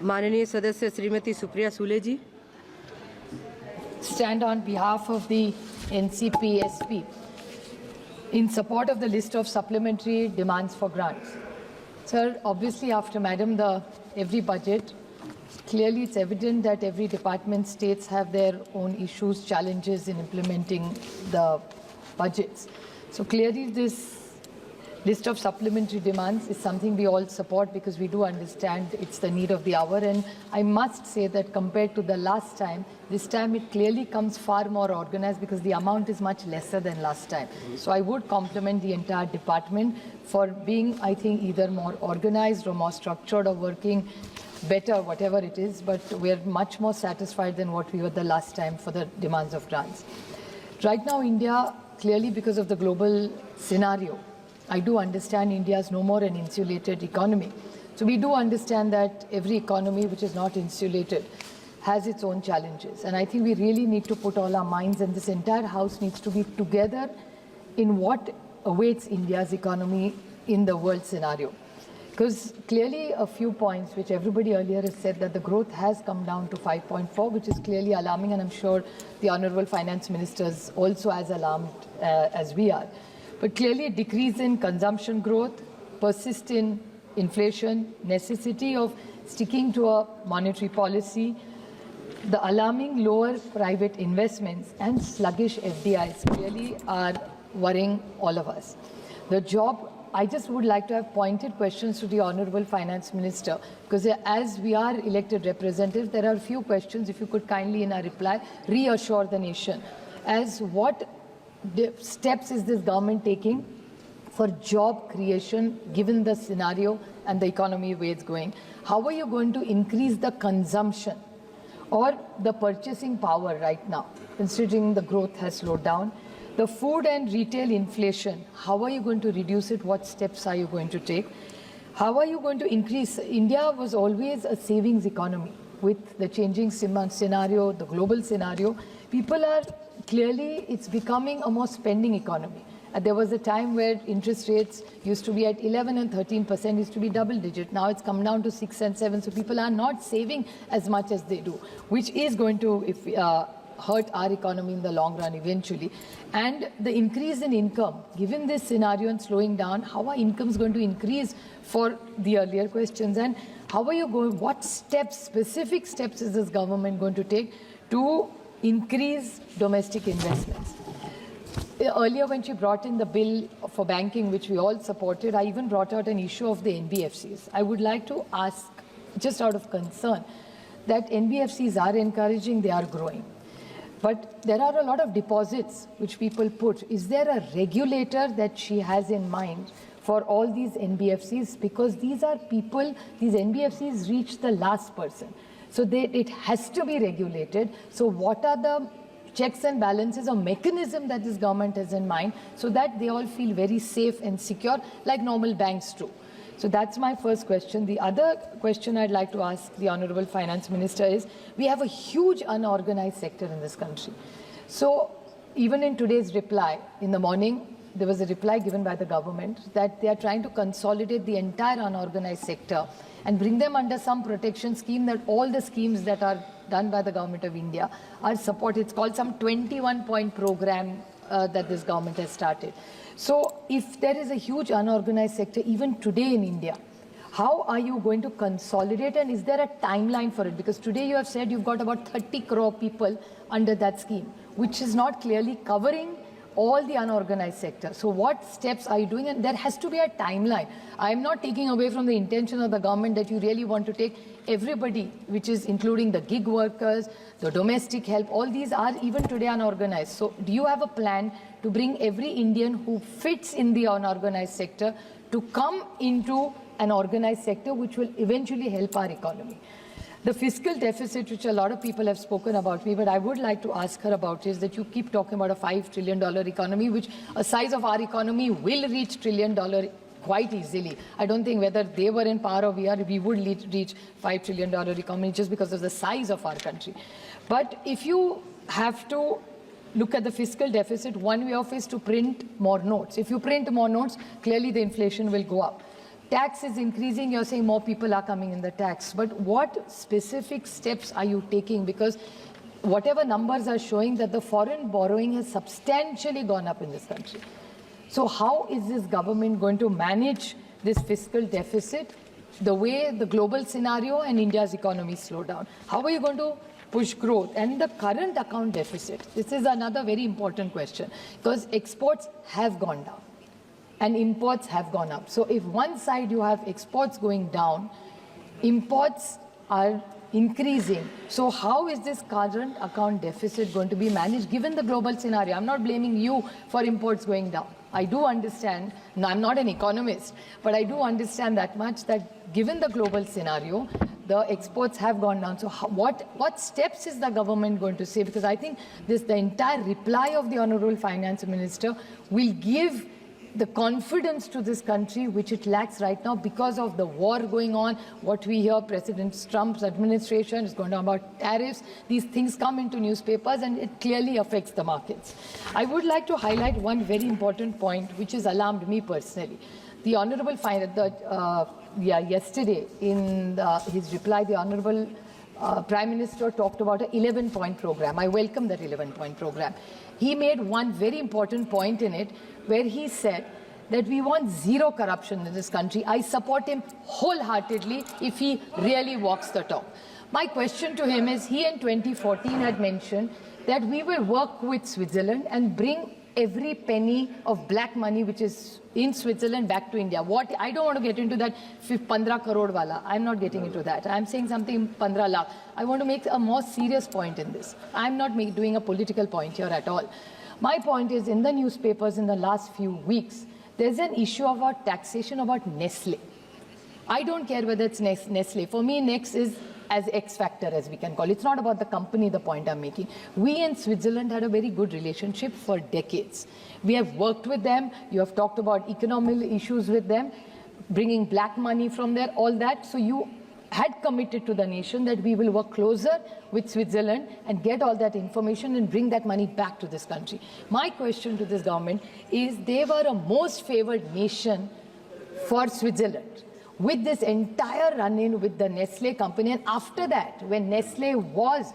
माननीय सदस्य श्रीमती सुप्रिया सुले जी। Stand on behalf of the NCP-SP in support of the list of supplementary demands for grants. Sir, obviously after Madam every budget, clearly it's evident that every department states have their own issues, challenges in implementing the budgets. So clearly this list of supplementary demands is something we all support because we do understand it's the need of the hour. And I must say that compared to the last time, this time it clearly comes far more organized because the amount is much lesser than last time. So I would compliment the entire department for being, I think, either more organized or more structured or working better, whatever it is. But we're much more satisfied than what we were the last time for the demands of grants. Right now, India, clearly because of the global scenario, I do understand India is no more an insulated economy. So we do understand that every economy which is not insulated has its own challenges. And I think we really need to put all our minds, and this entire House needs to be together in what awaits India's economy in the world scenario. Because clearly a few points which everybody earlier has said that the growth has come down to 5.4, which is clearly alarming, and I'm sure the Honorable Finance Minister is also as alarmed as we are. But clearly a decrease in consumption growth, persistent inflation, necessity of sticking to a monetary policy, the alarming lower private investments and sluggish FDIs clearly are worrying all of us. The job, I just would like to have pointed questions to the Honorable Finance Minister, because as we are elected representatives, there are a few questions, if you could kindly in our reply reassure the nation as what steps is this government taking for job creation given the scenario and the economy where it's going? How are you going to increase the consumption or the purchasing power right now, considering the growth has slowed down? The food and retail inflation, how are you going to reduce it? What steps are you going to take? How are you going to increase? India was always a savings economy. With the changing scenario, the global scenario, people are clearly, it's becoming a more spending economy. There was a time where interest rates used to be at 11 and 13%, used to be double digit. Now it's come down to 6 and 7. So people are not saving as much as they do, which is going to hurt our economy in the long run eventually. And the increase in income, given this scenario and slowing down, how are incomes going to increase for the earlier questions? And how are you going, what steps, specific steps is this government going to take to increase domestic investments? Earlier when she brought in the bill for banking, which we all supported, I even brought out an issue of the NBFCs. I would like to ask, just out of concern, that NBFCs are encouraging, they are growing. But there are a lot of deposits which people put. Is there a regulator that she has in mind for all these NBFCs? Because these are people, these NBFCs reach the last person. So it has to be regulated. So what are the checks and balances or mechanism that this government has in mind so that they all feel very safe and secure like normal banks do? So that's my first question. The other question I'd like to ask the Honorable Finance Minister is, we have a huge unorganized sector in this country. So even in today's reply, in the morning, there was a reply given by the government that they are trying to consolidate the entire unorganized sector and bring them under some protection scheme, that all the schemes that are done by the government of India are supported. It's called some 21-point program that this government has started. So if there is a huge unorganized sector even today in India, how are you going to consolidate, and is there a timeline for it? Because today you have said you've got about 30 crore people under that scheme, which is not clearly covering all the unorganized sector. So what steps are you doing? And there has to be a timeline. I'm not taking away from the intention of the government that you really want to take everybody, which is including the gig workers, the domestic help, all these are even today unorganized. So do you have a plan to bring every Indian who fits in the unorganized sector to come into an organized sector which will eventually help our economy? The fiscal deficit, which a lot of people have spoken about me, but I would like to ask her about, is that you keep talking about a $5 trillion economy, which a size of our economy will reach $1 trillion quite easily. I don't think whether they were in power or we would reach $5 trillion economy just because of the size of our country. But if you have to look at the fiscal deficit, one way of is to print more notes. If you print more notes, clearly the inflation will go up. tax is increasing, you're saying more people are coming in the tax. But what specific steps are you taking? Because whatever numbers are showing that the foreign borrowing has substantially gone up in this country. So how is this government going to manage this fiscal deficit the way the global scenario and India's economy slow down? How are you going to push growth? And the current account deficit, this is another very important question, because exports have gone down and imports have gone up. So if one side you have exports going down, imports are increasing. So how is this current account deficit going to be managed given the global scenario? I'm not blaming you for imports going down. I do understand, no, I'm not an economist, but I do understand that much, that given the global scenario, the exports have gone down. So what steps is the government going to say? Because I think the entire reply of the Honorable Finance Minister will give the confidence to this country which it lacks right now because of the war going on. What we hear, President Trump's administration is going on about tariffs. These things come into newspapers and it clearly affects the markets. I would like to highlight one very important point which has alarmed me personally. The Honorable yesterday in his reply, the Honorable Prime Minister talked about an 11-point program. I welcome that 11-point program. He made one very important point in it where he said that we want zero corruption in this country. I support him wholeheartedly if he really walks the talk. My question to him is, he in 2014 had mentioned that we will work with Switzerland and bring every penny of black money which is in Switzerland back to India. What I don't want to get into that 15 crore wala. I'm not getting into that. I'm saying something 15 lakh. I want to make a more serious point in this. I'm not doing a political point here at all. My point is, in the newspapers in the last few weeks, there's an issue about taxation about Nestle. I don't care whether it's Nestle. For me, Next is as X factor, as we can call it. It's not about the company, the point I'm making. We in Switzerland had a very good relationship for decades. We have worked with them. You have talked about economic issues with them, bringing black money from there, all that. So you had committed to the nation that we will work closer with Switzerland and get all that information and bring that money back to this country. My question to this government is, they were a most favored nation for Switzerland with this entire run-in with the Nestle company. And after that, when Nestle was,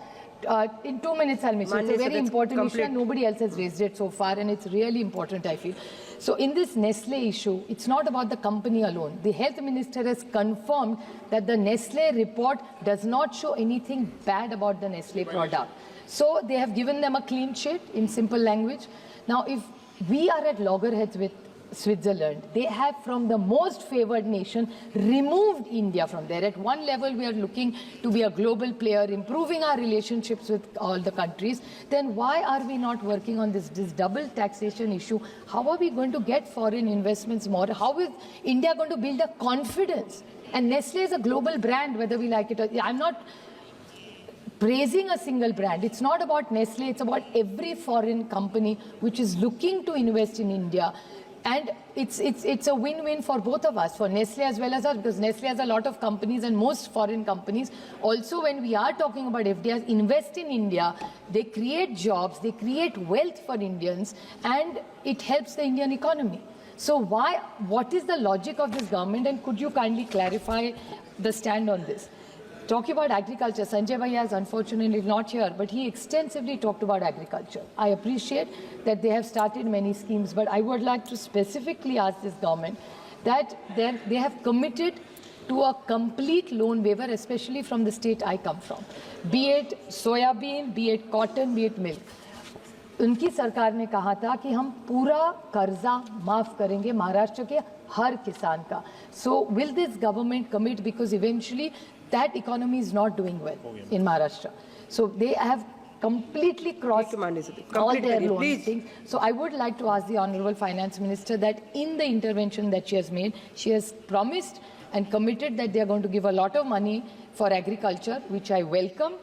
in 2 minutes I'll mention, it's a very important issue and nobody else has raised it so far, and it's really important, I feel. So in this Nestle issue, it's not about the company alone. The health minister has confirmed that the Nestle report does not show anything bad about the Nestle product. So they have given them a clean sheet in simple language. Now, if we are at loggerheads with Switzerland, they have, from the most favored nation, removed India from there. At one level, we are looking to be a global player, improving our relationships with all the countries. Then why are we not working on this double taxation issue? How are we going to get foreign investments more? How is India going to build a confidence? And Nestle is a global brand, whether we like it or not. I'm not praising a single brand. It's not about Nestle. It's about every foreign company which is looking to invest in India. And it's a win-win for both of us, for Nestle as well as us, because Nestle has a lot of companies, and most foreign companies also, when we are talking about FDIs, invest in India. They create jobs, they create wealth for Indians, and it helps the Indian economy. So what is the logic of this government, and could you kindly clarify the stand on this? Talking about agriculture, Sanjay Bhaiya is unfortunately not here, but he extensively talked about agriculture. I appreciate that they have started many schemes, but I would like to specifically ask this government that they have committed to a complete loan waiver, especially from the state I come from, be it soybean, be it cotton, be it milk. उनकी सरकार ने कहा था कि हम पूरा कर्जा माफ करेंगे महाराष्ट्र के हर किसान का. So will this government commit, because eventually that economy is not doing well in Maharashtra. So they have completely crossed all their loan things. So I would like to ask the Honorable Finance Minister that in the intervention that she has made, she has promised and committed that they are going to give a lot of money for agriculture, which I welcome.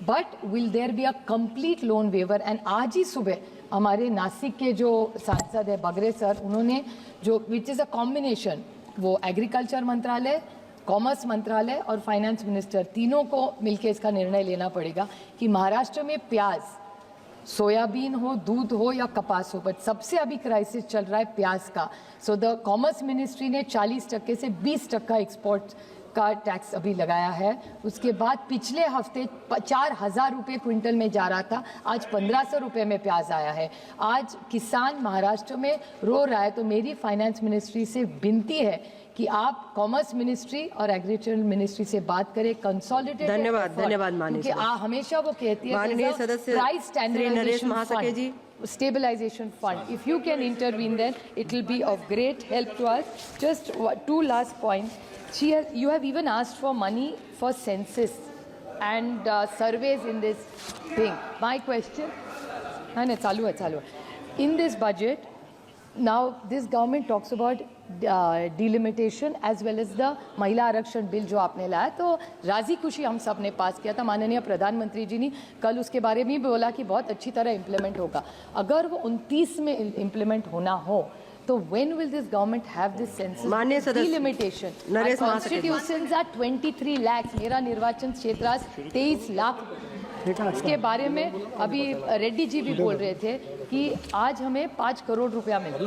But will there be a complete loan waiver? And आज ही सुबह हमारे नासिक के जो सांसद है बगरे sir, उन्होंने जो which is a combination, वो एग्रीकल्चर मंत्रालय, कॉमर्स मंत्रालय और फाइनेंस मिनिस्टर तीनों को मिलकर इसका निर्णय लेना पड़ेगा कि महाराष्ट्र में प्याज सोयाबीन हो, दूध हो या कपास हो, बट सबसे अभी क्राइसिस चल रहा है प्याज का। सो द कॉमर्स मिनिस्ट्री ने 40% से 20% एक्सपोर्ट का टैक्स अभी लगाया है। उसके बाद पिछले हफ्ते 4,000 रुपये क्विंटल में जा रहा था, आज 1,500 रुपये में प्याज आया है। आज किसान महाराष्ट्र में रो रहा है, तो मेरी फाइनेंस मिनिस्ट्री से विनती है कि आप कॉमर्स मिनिस्ट्री और एग्रीकल्चर मिनिस्ट्री से बात करें, कंसोलिडेटेड। धन्यवाद माननीय क्योंकि हमेशा वो कहती है माननीय सदस्य price Shri Naresh Mhaske ji, stabilization fund. If you can intervene, then it will be of great help to us. Just two last points. You have even asked for money for census and surveys in this thing. My question, chalu hai. In this budget, now this government talks about delimitation as well as the महिला आरक्षण bill जो आपने लाया, तो राजी खुशी हम सब ने पास किया था। माननीय प्रधानमंत्री जी ने कल उसके बारे में भी बोला कि बहुत अच्छी तरह इम्प्लीमेंट होगा। अगर वो 29 में इम्प्लीमेंट होना हो, तो when will this government have this census delimitation? Our constitutions are 23 lakhs. मेरा निर्वाचन क्षेत्र आज 23 लाख। इसके बारे में अभी रेड्डी जी भी बोल रहे थे कि आज हमें 5 करोड़ रुपया मिला।